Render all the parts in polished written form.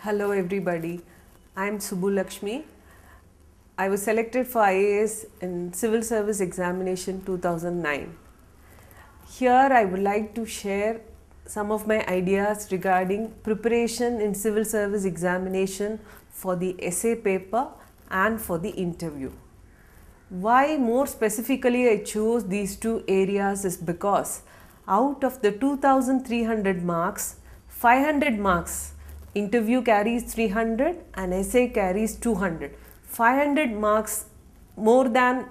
Hello everybody, I am Subbulaxmi. I was selected for IAS in Civil Service Examination 2009. Here I would like to share some of my ideas regarding preparation in Civil Service Examination for the essay paper and for the interview. Why more specifically I chose these two areas is because out of the 2300 marks, 500 marks interview carries 300 and essay carries 200. 500 marks, more than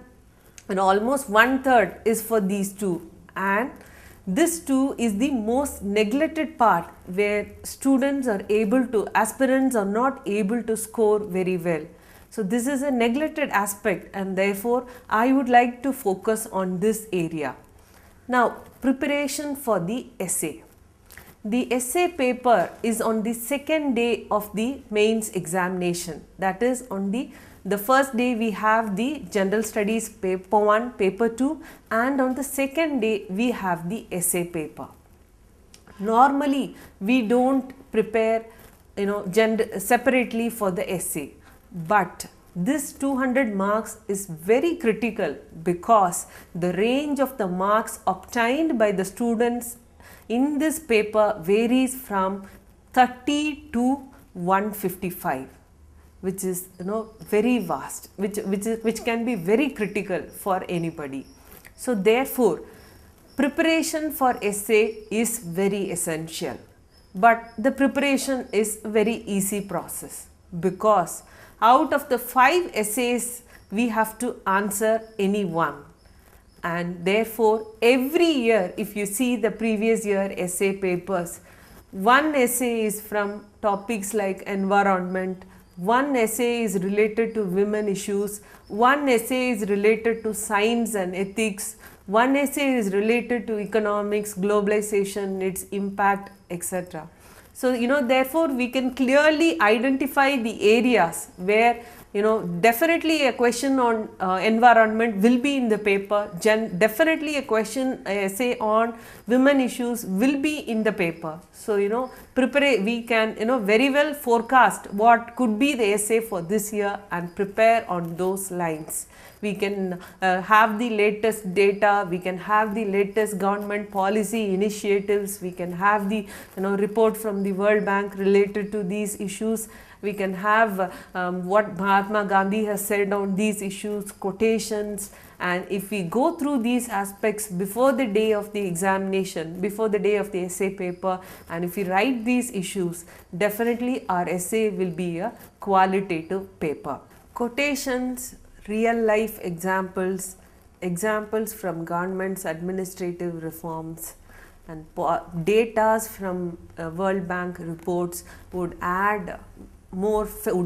almost 1/3 is for these two, and this too is the most neglected part where students are able to, aspirants are not able to score very well. So this is a neglected aspect and therefore I would like to focus on this area. Now, preparation for the essay. The essay paper is on the second day of the mains examination. That is, on the first day we have the general studies paper 1, paper 2, and on the second day we have the essay paper. Normally we don't prepare separately for the essay, but this 200 marks is very critical because the range of the marks obtained by the students in this paper varies from 30 to 155, which is very vast, which can be very critical for anybody. So therefore preparation for essay is very essential, but the preparation is a very easy process because out of the 5 essays we have to answer any one. And therefore every year, if you see the previous year essay papers, one essay is from topics like environment, one essay is related to women issues, one essay is related to science and ethics, one essay is related to economics, globalization, its impact, etc. So therefore we can clearly identify the areas where definitely a question on environment will be in the paper, definitely a question essay on women issues will be in the paper. So we can very well forecast what could be the essay for this year and prepare on those lines. We can have the latest data, we can have the latest government policy initiatives, we can have the report from the World Bank related to these issues. We can have what Mahatma Gandhi has said on these issues, quotations, and if we go through these aspects before the day of the examination, before the day of the essay paper, and if we write these issues, definitely our essay will be a qualitative paper. Quotations, real life examples, examples from government's administrative reforms, and data from World Bank reports would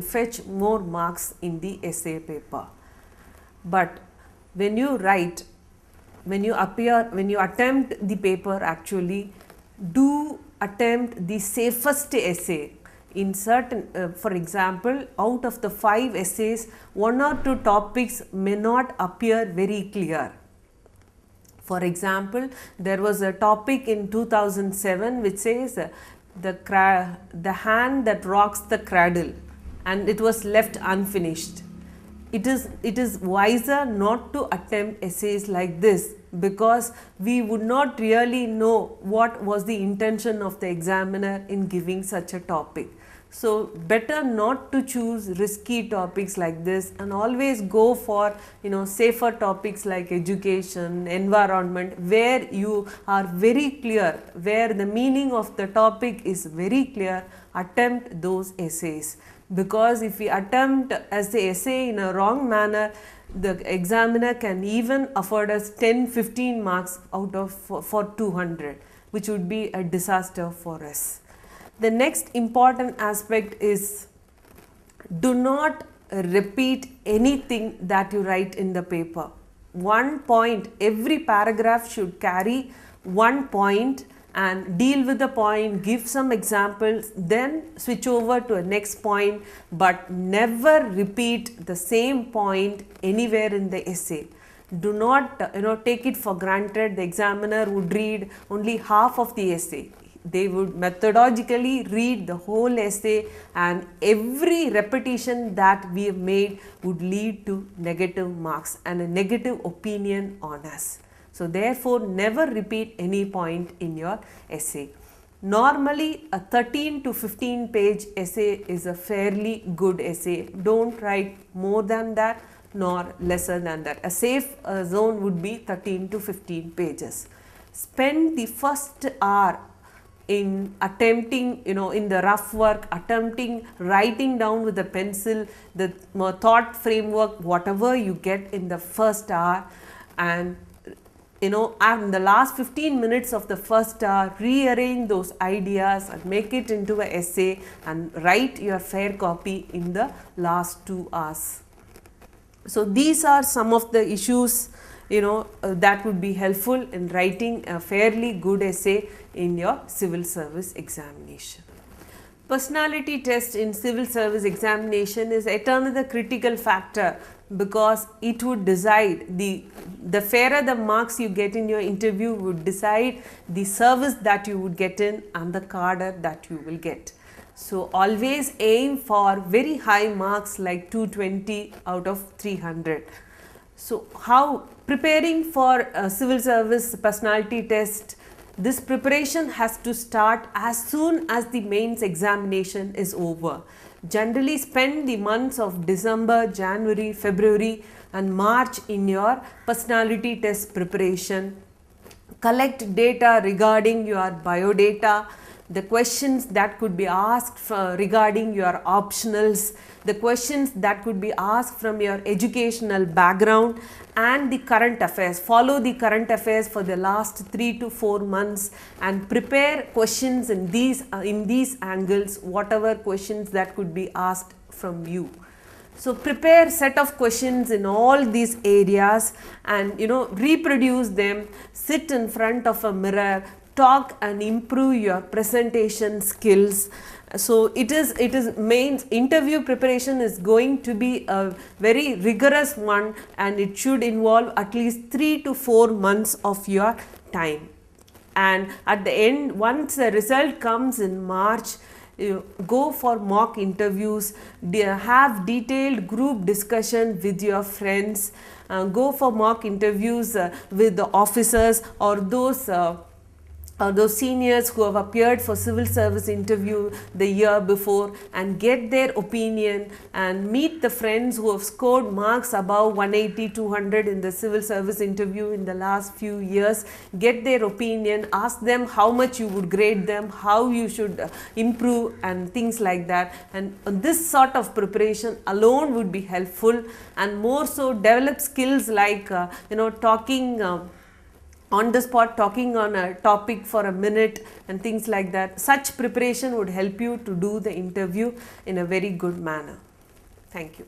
fetch more marks in the essay paper. But when you write, when you attempt the paper, actually do attempt the safest essay. In certain, for example, out of the 5 essays, 1 or 2 topics may not appear very clear. For example, there was a topic in 2007 which says the hand that rocks the cradle, and it was left unfinished. It is wiser not to attempt essays like this because we would not really know what was the intention of the examiner in giving such a topic. So better not to choose risky topics like this and always go for safer topics like education, environment, where you are very clear, where the meaning of the topic is very clear. Attempt those essays, because if we attempt as the essay in a wrong manner, the examiner can even afford us 10-15 marks out of for 200, which would be a disaster for us. The next important aspect is do not repeat anything that you write in the paper. One point, every paragraph should carry one point and deal with the point, give some examples, then switch over to a next point, but never repeat the same point anywhere in the essay. Do not take it for granted the examiner would read only half of the essay. they would methodologically read the whole essay, and every repetition that we have made would lead to negative marks and a negative opinion on us. So therefore, never repeat any point in your essay. Normally, a 13 to 15 page essay is a fairly good essay. Don't write more than that nor lesser than that. A safe zone would be 13 to 15 pages. Spend the first hour in attempting, in the rough work, writing down with a pencil the thought framework, whatever you get in the first hour, and in the last 15 minutes of the first hour, rearrange those ideas and make it into an essay and write your fair copy in the last 2 hours. So these are some of the issues that would be helpful in writing a fairly good essay in your civil service examination. Personality test in civil service examination is yet another critical factor, because it would decide the fairer the marks you get in your interview would decide the service that you would get in and the cadre that you will get. So always aim for very high marks like 220 out of 300. So how preparing for a civil service personality test? This preparation has to start as soon as the mains examination is over. Generally spend the months of December, January, February and March in your personality test preparation. Collect data regarding your biodata, the questions that could be asked regarding your optionals, the questions that could be asked from your educational background, and the current affairs. Follow the current affairs for the last 3 to 4 months and prepare questions in these angles, whatever questions that could be asked from you. So prepare set of questions in all these areas and reproduce them, sit in front of a mirror, talk and improve your presentation skills. So it is mains interview preparation is going to be a very rigorous one, and it should involve at least 3 to 4 months of your time. And at the end, once the result comes in March, go for mock interviews, have detailed group discussion with your friends, go for mock interviews with the officers or those seniors who have appeared for civil service interview the year before, and get their opinion, and meet the friends who have scored marks above 180, 200 in the civil service interview in the last few years. Get their opinion, ask them how much you would grade them, how you should improve and things like that. And this sort of preparation alone would be helpful, and more so develop skills like talking on the spot, talking on a topic for a minute and things like that. Such preparation would help you to do the interview in a very good manner. Thank you.